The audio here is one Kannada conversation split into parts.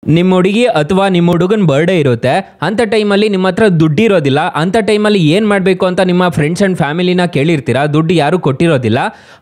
ನಿಮ್ಮ ಹುಡುಗಿ ಅಥವಾ ನಿಮ್ಮ ಹುಡುಗನ ಬರ್ಡೇ ಇರುತ್ತೆ ಅಂತ ಟೈಮಲ್ಲಿ ನಿಮ್ಮ ಹತ್ರ ದುಡ್ಡು ಇರೋದಿಲ್ಲ. ಅಂತ ಟೈಮಲ್ಲಿ ಏನು ಮಾಡಬೇಕು ಅಂತ ನಿಮ್ಮ ಫ್ರೆಂಡ್ಸ್ ಆ್ಯಂಡ್ ಫ್ಯಾಮಿಲಿನ ಕೇಳಿರ್ತೀರಾ, ದುಡ್ಡು ಯಾರು ಕೊಟ್ಟಿರೋದಿಲ್ಲ.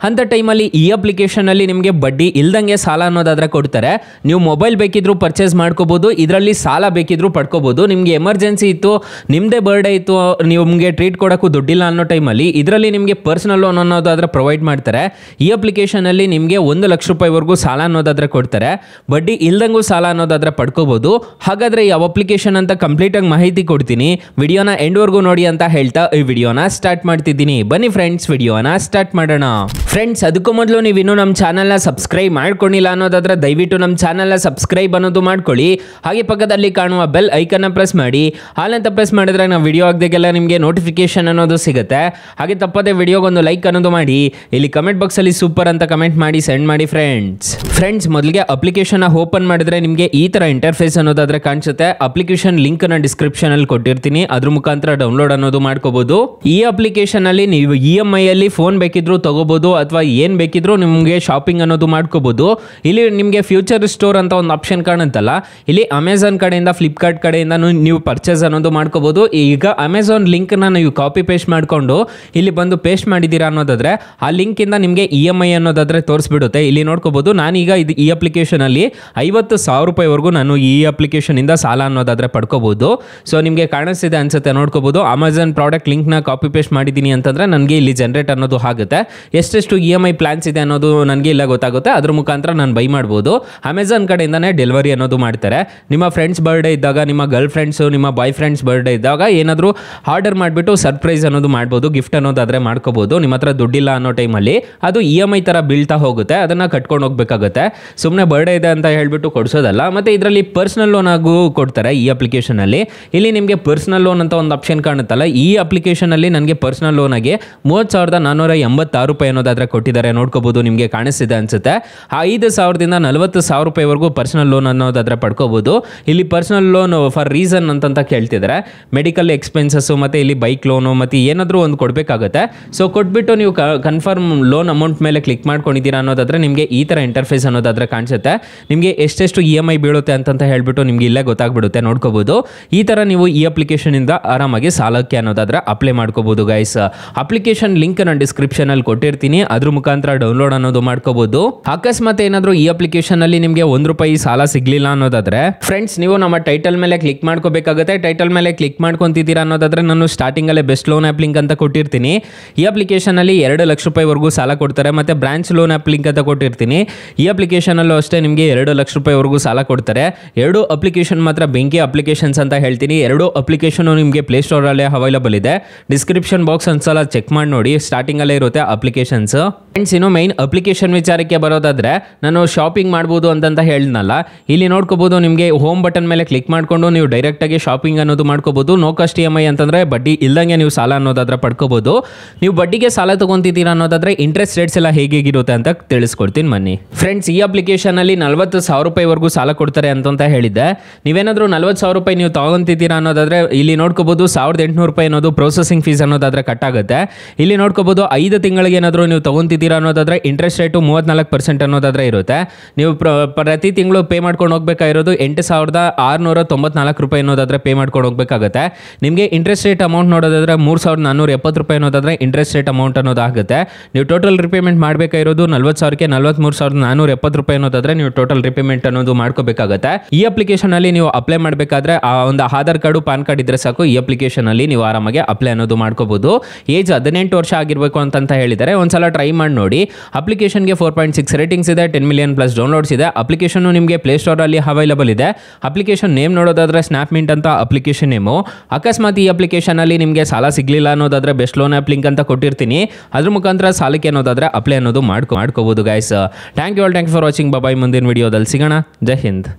ಅಂಥ ಟೈಮಲ್ಲಿ ಈ ಅಪ್ಲಿಕೇಶನಲ್ಲಿ ನಿಮಗೆ ಬಡ್ಡಿ ಇಲ್ದಂಗೆ ಸಾಲ ಅನ್ನೋದಾದರೆ ಕೊಡ್ತಾರೆ. ನೀವು ಮೊಬೈಲ್ ಬೇಕಿದ್ರೂ ಪರ್ಚೇಸ್ ಮಾಡ್ಕೋಬೋದು, ಇದರಲ್ಲಿ ಸಾಲ ಬೇಕಿದ್ರೂ ಪಡ್ಕೋಬೋದು. ನಿಮಗೆ ಎಮರ್ಜೆನ್ಸಿ ಇತ್ತು, ನಿಮ್ಮದೇ ಬರ್ಡೇ ಇತ್ತು, ನಿಮಗೆ ಟ್ರೀಟ್ ಕೊಡೋಕ್ಕೂ ದುಡ್ಡಿಲ್ಲ ಅನ್ನೋ ಟೈಮಲ್ಲಿ ಇದರಲ್ಲಿ ನಿಮಗೆ ಪರ್ಸನಲ್ ಲೋನ್ ಅನ್ನೋದಾದರೆ ಪ್ರೊವೈಡ್ ಮಾಡ್ತಾರೆ. ಈ ಅಪ್ಲಿಕೇಶನಲ್ಲಿ ನಿಮಗೆ 1 ಲಕ್ಷ ರೂಪಾಯಿವರೆಗೂ ಸಾಲ ಅನ್ನೋದಾದರೆ ಕೊಡ್ತಾರೆ. ಬಡ್ಡಿ ಇಲ್ದಂಗೂ ಸಾಲ ಅನ್ನೋದಾದರೆ ಪಡ್ಕೋಬಹುದು. ಹಾಗಾದ್ರೆ ಯಾವ ಅಪ್ಲಿಕೇಶನ್ ಅಂತ ಕಂಪ್ಲೀಟ್ ಆಗಿ ಮಾಹಿತಿ ಕೊಡ್ತೀನಿ, ವಿಡಿಯೋನ ಎಂಡ್ವರೆಗೂ ನೋಡಿ ಅಂತ ಹೇಳ್ತಾ ಈ ವಿಡಿಯೋನ ಸ್ಟಾರ್ಟ್ ಮಾಡ್ತಿದ್ದೀನಿ. ಬನ್ನಿ ಫ್ರೆಂಡ್ಸ್, ವಿಡಿಯೋನ ಸ್ಟಾರ್ಟ್ ಮಾಡೋಣ. ಫ್ರೆಂಡ್ಸ್, ಅದಕ್ಕೂ ಮೊದಲು ನೀವು ಇನ್ನೂ ನಮ್ಮ ಚಾನಲ್ನ ಸಬ್ಸ್ಕ್ರೈಬ್ ಮಾಡ್ಕೊಂಡಿಲ್ಲ ಅನ್ನೋದಾದ್ರೆ ದಯವಿಟ್ಟು ನಮ್ಮ ಚಾನಲ್ನ ಸಬ್ಸ್ಕ್ರೈಬ್ ಅನ್ನೋದು ಮಾಡ್ಕೊಳ್ಳಿ. ಹಾಗೆ ಪಕ್ಕದಲ್ಲಿ ಕಾಣುವ ಬೆಲ್ ಐಕನ್ನ ಪ್ರೆಸ್ ಮಾಡಿ. ಹಾಲಂತ ಪ್ರೆಸ್ ಮಾಡಿದ್ರೆ ನಾವು ವಿಡಿಯೋ ಆಗದಾಗೆಲ್ಲ ನಿಮಗೆ ನೋಟಿಫಿಕೇಶನ್ ಅನ್ನೋದು ಸಿಗುತ್ತೆ. ಹಾಗೆ ತಪ್ಪದೆ ವಿಡಿಯೋಗೊಂದು ಲೈಕ್ ಅನ್ನೋದು ಮಾಡಿ. ಇಲ್ಲಿ ಕಮೆಂಟ್ ಬಾಕ್ಸಲ್ಲಿ ಸೂಪರ್ ಅಂತ ಕಮೆಂಟ್ ಮಾಡಿ ಸೆಂಡ್ ಮಾಡಿ ಫ್ರೆಂಡ್ಸ್. ಮೊದಲಿಗೆ ಅಪ್ಲಿಕೇಶನ್ ಓಪನ್ ಮಾಡಿದ್ರೆ ನಿಮಗೆ ಈ ತರ ಇಂಟರ್ಫೇಸ್ ಅನ್ನೋದಾದ್ರೆ ಕಾಣಿಸುತ್ತೆ. ಅಪ್ಲಿಕೇಶನ್ ಲಿಂಕ್ ನ ಡಿಸ್ಕ್ರಿಪ್ಷನ್ ಅಲ್ಲಿ ಕೊಟ್ಟಿರ್ತೀನಿ, ಅದ್ರ ಮುಖಾಂತರ ಡೌನ್ಲೋಡ್ ಅನ್ನೋದು ಮಾಡ್ಕೋಬಹುದು. ಈ ಅಪ್ಲಿಕೇಶನ್ ಅಲ್ಲಿ ನೀವು EMI ಅಲ್ಲಿ ಫೋನ್ ಬೇಕಿದ್ರು ತಗೋಬಹುದು ಅಥವಾ ಏನ್ ಬೇಕಿದ್ರು ನಿಮಗೆ ಶಾಪಿಂಗ್ ಅನ್ನೋದು ಮಾಡ್ಕೋಬಹುದು. ಇಲ್ಲಿ ನಿಮಗೆ ಫ್ಯೂಚರ್ ಸ್ಟೋರ್ ಅಂತ ಒಂದು ಆಪ್ಷನ್ ಕಾಣುತ್ತಲ್ಲ, ಇಲ್ಲಿ ಅಮೆಝಾನ್ ಕಡೆಯಿಂದ ಫ್ಲಿಪ್ಕಾರ್ಟ್ ಕಡೆಯಿಂದ ನೀವು ಪರ್ಚೇಸ್ ಅನ್ನೋದು ಮಾಡ್ಕೋಬಹುದು. ಈಗ ಅಮೆಝಾನ್ ಲಿಂಕ್ ನ ನೀವು ಕಾಪಿ ಪೇಸ್ಟ್ ಮಾಡ್ಕೊಂಡು ಇಲ್ಲಿ ಬಂದು ಪೇಸ್ಟ್ ಮಾಡಿದೀರಾ ಅನ್ನೋದಾದ್ರೆ ಆ ಲಿಂಕ್ ಇಂದ ನಿಮಗೆ EMI ಅನ್ನೋದಾದ್ರೆ ತೋರಿಸ್ಬಿಡುತ್ತೆ. ಇಲ್ಲಿ ನೋಡ್ಕೋಬಹುದು. ನಾನೀಗ ಈ ಅಪ್ಲಿಕೇಶನ್ ಅಲ್ಲಿ 50,000 ರೂಪಾಯಿವರೆಗೂ ನಾನು ಈ ಅಪ್ಲಿಕೇಶನ್ ಇಂದ ಸಾಲ ಅನ್ನೋದಾದ್ರೆ ಪಡ್ಕೋಬಹುದು. ಸೊ ನಿಮಗೆ ಕಾಣಿಸ್ತಿದೆ ಅನ್ಸುತ್ತೆ, ನೋಡ್ಕೋಬಹುದು. ಅಮೆಝಾನ್ ಪ್ರಾಡಕ್ಟ್ ಲಿಂಕ್ ನ ಕಾಪಿ ಪೇಸ್ಟ್ ಮಾಡಿದ್ದೀನಿ ಅಂತಂದ್ರೆ ನನಗೆ ಇಲ್ಲಿ ಜನರೇಟ್ ಅನ್ನೋದು ಆಗುತ್ತೆ. ಎಷ್ಟೆಷ್ಟು EMI ಪ್ಲಾನ್ಸ್ ಇದೆ ಅನ್ನೋದು ನನಗೆ ಇಲ್ಲ ಗೊತ್ತಾಗುತ್ತೆ. ಅದ್ರ ಮುಖಾಂತರ ನಾನು ಬೈ ಮಾಡ್ಬೋದು. ಅಮೆಝಾನ್ ಕಡೆಯಿಂದಾನೇ ಡೆಲಿವರಿ ಅನ್ನೋದು ಮಾಡ್ತಾರೆ. ನಿಮ್ಮ ಫ್ರೆಂಡ್ಸ್ ಬರ್ಡೇ ಇದ್ದಾಗ, ನಿಮ್ಮ ಗರ್ಲ್ ಫ್ರೆಂಡ್ಸ್, ನಿಮ್ಮ ಬಾಯ್ ಫ್ರೆಂಡ್ಸ್ ಬರ್ಡೇ ಇದ್ದಾಗ ಏನಾದರೂ ಆರ್ಡರ್ ಮಾಡಿಬಿಟ್ಟು ಸರ್ಪ್ರೈಸ್ ಅನ್ನೋದು ಮಾಡ್ಬೋದು, ಗಿಫ್ಟ್ ಅನ್ನೋದಾದ್ರೆ ಮಾಡ್ಕೋಬಹುದು. ನಿಮ್ಮ ಹತ್ರ ದುಡ್ಡಿಲ್ಲ ಅನ್ನೋ ಟೈಮಲ್ಲಿ ಅದು EMI ತರ ಬೀಳ್ತಾ ಹೋಗುತ್ತೆ, ಅದನ್ನ ಕಟ್ಕೊಂಡು ಹೋಗ್ಬೇಕಾಗುತ್ತೆ. ಸುಮ್ಮನೆ ಬರ್ಡೇ ಇದೆ ಅಂತ ಹೇಳ್ಬಿಟ್ಟು ಕೊಡಿಸೋದಲ್ಲ. ಮತ್ತೆ ಇದರಲ್ಲಿ ಪರ್ಸನಲ್ ಲೋನ್ ಆಗು ಕೊಡ್ತಾರೆ ಈ ಅಪ್ಲಿಕೇಶನ್ ಅಲ್ಲಿ. ಇಲ್ಲಿ ನಿಮಗೆ ಪರ್ಸನಲ್ ಲೋನ್ ಅಂತ ಒಂದು ಆಪ್ಷನ್ ಕಾಣುತ್ತಲ್ಲ, ಈ ಅಪ್ಲಿಕೇಶನ್ ಅಲ್ಲಿ ನನಗೆ ಪರ್ಸನಲ್ ಲೋನ್ ಆಗಿ 30,486 ರೂಪಾಯಿ ಅನ್ನೋದಾದ್ರೆ ಕೊಟ್ಟಿದ್ದಾರೆ. ನೋಡ್ಕೋಬಹುದು, ನಿಮಗೆ ಕಾಣಿಸ್ತಿದೆ ಅನ್ಸುತ್ತೆ. 5,000ದಿಂದ 40,000 ರೂಪಾಯಿವರೆಗೂ ಪರ್ಸನಲ್ ಲೋನ್ ಅನ್ನೋದಾದ್ರೆ ಪಡ್ಕೋಬಹುದು. ಇಲ್ಲಿ ಪರ್ಸನಲ್ ಲೋನ್ ಫಾರ್ ರೀಸನ್ ಅಂತ ಕೇಳ್ತಿದ್ದಾರೆ. ಮೆಡಿಕಲ್ ಎಕ್ಸ್ಪೆನ್ಸಸ್ ಮತ್ತೆ ಇಲ್ಲಿ ಬೈಕ್ ಲೋನು ಮತ್ತೆ ಏನಾದರೂ ಒಂದು ಕೊಡಬೇಕಾಗುತ್ತೆ. ಸೊ ಕೊಟ್ಬಿಟ್ಟು ನೀವು ಕನ್ಫರ್ಮ್ ಲೋನ್ ಅಮೌಂಟ್ ಮೇಲೆ ಕ್ಲಿಕ್ ಮಾಡ್ಕೊಂಡಿದ್ದೀರಾ ಅನ್ನೋದಾದ್ರೆ ನಿಮಗೆ ಈ ತರ ಇಂಟರ್ಫೇಸ್ ಅನ್ನೋದಾದ್ರೆ ಕಾಣಿಸುತ್ತೆ. ನಿಮಗೆ ಎಷ್ಟೆಷ್ಟು EMI ಬೀಳುತ್ತೆ ಅಂತ ಹೇಳ್ಬಿಟ್ಟು ನಿಮ್ಗೆ ಇಲ್ಲೇ ಗೊತ್ತಾಗ್ಬಿಡುತ್ತೆ. ನೋಡ್ಕೋಬಹುದು. ಈ ತರ ನೀವು ಈ ಅಪ್ಲಿಕೇಶನ್ ಇಂದ ಆರಾಮಾಗಿ ಸಾಲಕ್ಕೆ ಅನ್ನೋದಾದ್ರೆ ಅಪ್ಲೈ ಮಾಡ್ಕೋಬಹುದು ಗೈಸ್. ಅಪ್ಲಿಕೇಶನ್ ಲಿಂಕ್ ನಾನು ಡಿಸ್ಕ್ರಿಪ್ಷನ್ ಅಲ್ಲಿ ಕೊಟ್ಟಿರ್ತೀನಿ, ಅದ್ರ ಮುಖಾಂತರ ಡೌನ್ಲೋಡ್ ಅನ್ನೋದು ಮಾಡ್ಕೋಬಹುದು. ಅಕಸ್ಮಾತ್ ಏನಾದರೂ ಈ ಅಪ್ಲಿಕೇಶನ್ ಅಲ್ಲಿ ನಿಮಗೆ ₹1 ಸಾಲ ಸಿಗ್ಲಿಲ್ಲ ಅನ್ನೋದಾದ್ರೆ ಫ್ರೆಂಡ್ಸ್, ನೀವು ನಮ್ಮ ಟೈಟಲ್ ಮೇಲೆ ಕ್ಲಿಕ್ ಮಾಡ್ಕೋಬೇಕಾಗುತ್ತೆ. ಟೈಟಲ್ ಮೇಲೆ ಕ್ಲಿಕ್ ಮಾಡ್ಕೊಂತಿದ್ದೀರಾ ಅನ್ನೋದಾದ್ರೆ ನಾನು ಸ್ಟಾರ್ಟಿಂಗ್ ಅಲ್ಲೇ ಬೆಸ್ಟ್ ಲೋನ್ ಆಪ್ ಲಿಂಕ್ ಅಂತ ಕೊಟ್ಟಿರ್ತೀನಿ. ಈ ಅಪ್ಲಿಕೇಶನ್ ಅಲ್ಲಿ 2 ಲಕ್ಷ ರೂಪಾಯಿವರೆಗೂ ಸಾಲ ಕೊಡ್ತಾರೆ. ಮತ್ತೆ ಬ್ರಾಂಚ್ ಲೋನ್ ಆಪ್ ಲಿಂಕ್ ಅಂತ ಕೊಟ್ಟಿರ್ತೀನಿ. ಈ ಅಪ್ಲಿಕೇಶನ್ ಅಲ್ಲೂ ಅಷ್ಟೇ ನಿಮಗೆ 2 ಲಕ್ಷ ರೂಪಾಯಿವರೆಗೂ ಸಾಲ ಕೊಡ್ತಾರೆ. 2 ಅಪ್ಲಿಕೇಶನ್ ಮಾತ್ರ ಬೆಂಕಿ ಅಪ್ಲಿಕೇಶನ್ಸ್ ಅಂತ ಹೇಳ್ತೀನಿ. 2 ಅಪ್ಲಿಕೇಶನ್ ನಿಮಗೆ ಪ್ಲೇ ಸ್ಟೋರ್ ಅಲ್ಲೇ ಅವೈಲಬಲ್ ಇದೆ. ಡಿಸ್ಕ್ರಿಪ್ಷನ್ ಬಾಕ್ಸ್ ಒಂದ್ಸಲ ಚೆಕ್ ಮಾಡಿ ನೋಡಿ, ಸ್ಟಾರ್ಟಿಂಗ್ ಅಲ್ಲೇ ಇರುತ್ತೆ ಅಪ್ಲಿಕೇಶನ್ಸ್. ಫ್ರೆಂಡ್ಸ್, ಇನ್ನು ಮೈನ್ ಅಪ್ಲಿಕೇಶನ್ ವಿಚಾರಕ್ಕೆ ಬರೋದಾದ್ರೆ ನಾನು ಶಾಪಿಂಗ್ ಮಾಡ್ಬೋದು ಅಂತ ಹೇಳಿದ್ನಲ್ಲ, ಇಲ್ಲಿ ನೋಡ್ಕೋಬಹುದು. ನಿಮಗೆ ಹೋಮ್ ಬಟನ್ ಮೇಲೆ ಕ್ಲಿಕ್ ಮಾಡ್ಕೊಂಡು ನೀವು ಡೈರೆಕ್ಟ್ ಆಗಿ ಶಾಪಿಂಗ್ ಅನ್ನೋದು ಮಾಡ್ಕೋಬಹುದು. ನೋ ಕಾಸ್ಟ್ EMI ಅಂತಂದ್ರೆ ಬಡ್ಡಿ ಇಲ್ದಂಗೆ ನೀವು ಸಾಲ ಅನ್ನೋದಾದ್ರೆ ಪಡ್ಕೋಬಹುದು. ನೀವು ಬಡ್ಡಿಗೆ ಸಾಲ ತಗೊಂತಿದ್ದೀರಾ ಅನ್ನೋದಾದ್ರೆ ಇಂಟ್ರೆಸ್ಟ್ ರೇಟ್ಸ್ ಎಲ್ಲ ಹೇಗಿರುತ್ತೆ ಅಂತ ತಿಳಿಸ್ಕೊಡ್ತೀನಿ ಬನ್ನಿ. ಫ್ರೆಂಡ್ಸ್, ಈ ಅಪ್ಲಿಕೇಶನ್ ಅಲ್ಲಿ 40,000 ರೂಪಾಯಿವರೆಗೂ ಸಾಲ ಕೊಡ್ತಾರೆ ಅಂತ ಹೇಳಿದ್ದೆ. ನೀವೇನಾದ್ರೂ 40,000 ರೂಪಾಯಿ ನೀವು ತಗೊಂತಿದ್ದೀರಾ ಅನ್ನೋದಾದ್ರೆ ಇಲ್ಲಿ ನೋಡ್ಕೋಬಹುದು 1,800 ರೂಪಾಯಿ ಅನ್ನೋದು ಪ್ರೊಸೆಸಿಂಗ್ ಫೀಸ್ ಅನ್ನೋದಾದ್ರೆ ಕಟ್ ಆಗುತ್ತೆ. ಇಲ್ಲಿ ನೋಡ್ಕೋಬಹುದು 5 ತಿಂಗಳಿಗೆ ಏನಾದರೂ ನೀವು ತಗೊಂತಿದ್ದೀರಾ ಅನ್ನೋದಾದ್ರೆ ಇಂಟ್ರೆಸ್ಟ್ ರೇಟು 34% ಅನ್ನೋದಾದ್ರೆ ಇರುತ್ತೆ. ನೀವು ಪ್ರತಿ ತಿಂಗಳು ಪೇ ಮಾಡ್ಕೊಂಡು ಹೋಗ್ಬೇಕಾಗಿರೋದು 8,694 ರೂಪಾಯಿ ಅನ್ನೋದಾದ್ರೆ ಪೇ ಮಾಡ್ಕೊಂಡು ಹೋಗ್ಬೇಕಾಗುತ್ತೆ. ನಿಮಗೆ ಇಂಟ್ರೆಸ್ಟ್ ರೇಟ್ ಅಮೌಂಟ್ ನೋಡೋದಾದ್ರೆ 3,470 ರೂಪಾಯಿ ಅನ್ನೋದಾದ್ರೆ ಇಂಟ್ರೆಸ್ಟ್ ರೇಟ್ ಅಮೌಂಟ್ ಅನ್ನೋದಾಗುತ್ತೆ. ನೀವು ಟೋಟಲ್ ರಿಪೇಮೆಂಟ್ ಮಾಡಬೇಕಾಗಿರೋದು 40,000ಕ್ಕೆ 43,470 ರೂಪಾಯಿ ಅನ್ನೋದಾದ್ರೆ ನೀವು ಟೋಟಲ್ ರಿಪೇಮೆಂಟ್ ಅನ್ನೋದು ಮಾಡ್ಕೋಬೇಕಾಗುತ್ತೆ. ಈ ಅಪ್ಲಿಕೇಶನ್ ಅಲ್ಲಿ ನೀವು ಅಪ್ಲೈ ಮಾಡಬೇಕಾದ್ರೆ ಒಂದು ಆಧಾರ್ ಕಾರ್ಡು, ಪಾನ್ ಕಾರ್ಡ್ ಇದ್ರೆ ಸಾಕು. ಈ ಅಪ್ಲಿಕೇಶನ್ ಅಲ್ಲಿ ನೀವು ಆರಾಮಾಗಿ ಅಪ್ಲೈ ಅನ್ನೋದು ಮಾಡ್ಕೋಬಹುದು. ಏಜ್ 18 ವರ್ಷ ಆಗಿರಬೇಕು ಅಂತ ಹೇಳಿದ್ದಾರೆ. ಒಂದ್ಸಲ ಟ್ರೈ ಮಾಡಿ ನೋಡಿ. ಅಪ್ಲಿಕೇಶನ್ಗೆ 4.6 ರೇಟಿಂಗ್ಸ್ ಇದೆ, 10 ಮಿಲಿಯನ್ ಪ್ಲಸ್ ಡೌನ್ಲೋಡ್ಸ್ ಇದೆ. ಅಪ್ಲಿಕೇಶನ್ ನಿಮಗೆ ಪ್ಲೇ ಸ್ಟೋರ್ ಅಲ್ಲಿ ಅವೈಲಬಲ್ ಇದೆ. ಅಪ್ಲಿಕೇಶನ್ ನೇಮ್ ನೋಡೋದಾದ್ರೆ ಸ್ನ್ಯಾಪ್ಮಿಂಟ್ ಅಂತ ಅಪ್ಲಿಕೇಶನ್ ನೇಮು. ಅಕಸ್ಮಾತ್ ಈ ಅಪ್ಲಿಕೇಶನ್ ಅಲ್ಲಿ ನಿಮಗೆ ಸಾಲ ಸಿಗ್ಲಿಲ್ಲ ಅನ್ನೋದಾದ್ರೆ ಬೆಸ್ಟ್ ಲೋನ್ ಆಪ್ ಲಿಂಕ್ ಅಂತ ಕೊಟ್ಟಿರ್ತೀನಿ, ಅದ್ರ ಮುಖಾಂತರ ಸಾಲಕ್ಕೆ ಅನ್ನೋದಾದ್ರೆ ಅಪ್ಲೈ ಅನ್ನೋದು ಮಾಡ್ಕೋಬಹುದು guys. Thank you for watching. Bye. ಮುಂದಿನ ವಿಡಿಯೋದಲ್ಲಿ ಸಿಗೋಣ. ಜೈ ಹಿಂದ್.